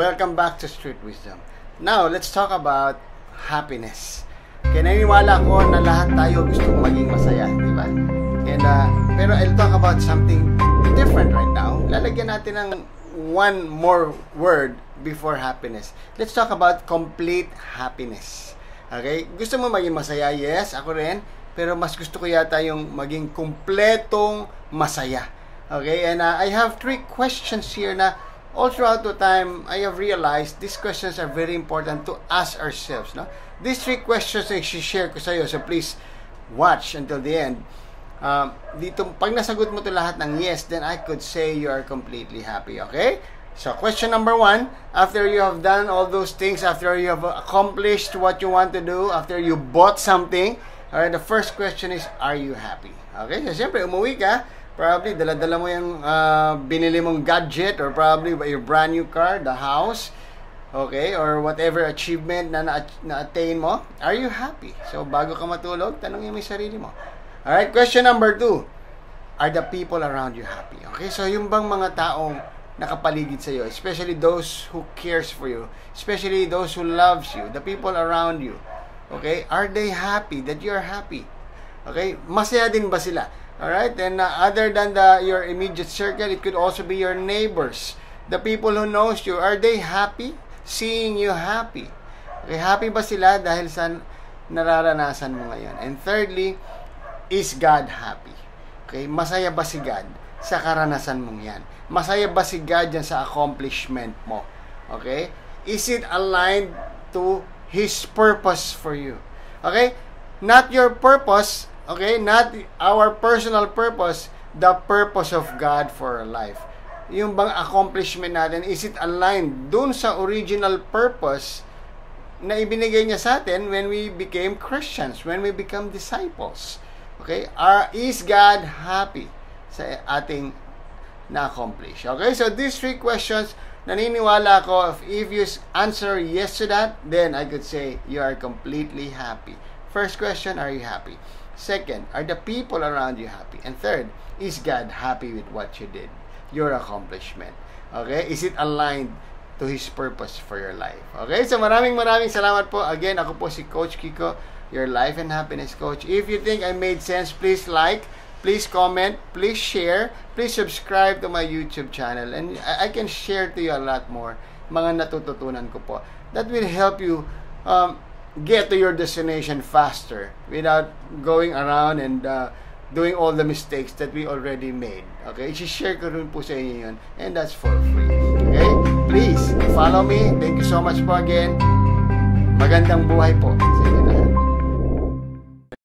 Welcome back to Street Wisdom. Now, let's talk about happiness. Kaya naniniwala ko na lahat tayo gustong maging masaya, di ba? And, pero I'll talk about something different right now. Lalagyan natin ng one more word before happiness. Let's talk about complete happiness. Okay? Gusto mo maging masaya? Yes, ako rin. Pero mas gusto ko yata yung maging kumpletong masaya. Okay? And I have 3 questions here na all throughout the time, I have realized these questions are very important to ask ourselves. No? These 3 questions ay share ko sa iyo. So please watch until the end. Dito, pag nasagot mo to lahat ng yes, then I could say you are completely happy. Okay? So question number 1, after you have done all those things, after you have accomplished what you want to do, after you bought something, alright, the first question is, are you happy? Okay? So siyempre, umuwi ka, probably dala-dala mo yung binili mong gadget, or probably your brand new car, the house, okay, or whatever achievement na na-attain mo. Are you happy? So bago ka matulog, tanongin mo yung sarili mo. Alright, question number 2, are the people around you happy? Okay, so yung bang mga taong nakapaligid sa iyo, especially those who cares for you, especially those who loves you, the people around you, okay, are they happy that you are happy? Okay, masaya din ba sila? Alright, and other than your immediate circle, it could also be your neighbors, the people who knows you. Are they happy seeing you happy? Okay, happy ba sila dahil sa nararanasan mo ngayon? And thirdly, is God happy? Okay, masaya ba si God sa karanasan mong yan? Masaya ba si God dyan sa accomplishment mo? Okay, is it aligned to His purpose for you? Okay, not your purpose. Okay, not our personal purpose, the purpose of God for our life. Yung bang accomplishment natin, is it aligned dun sa original purpose na ibinigay niya sa atin when we became Christians, when we become disciples? Okay, is God happy sa ating na-accomplish? Okay, so these 3 questions, naniniwala ako, if you answer yes to that, then I could say you are completely happy. First question, are you happy? Second, are the people around you happy? And third, is God happy with what you did? Your accomplishment. Okay? Is it aligned to His purpose for your life? Okay? So maraming salamat po. Again, ako po si Coach Kiko, your life and happiness coach. If you think I made sense, please like, please comment, please share, please subscribe to my YouTube channel. And I can share to you a lot more mga natututunan ko po. That will help you get to your destination faster without going around and doing all the mistakes that we already made. Okay? I-share ko rin po sa inyo yun. And that's for free. Okay? Please, follow me. Thank you so much po again. Magandang buhay po sa inyo.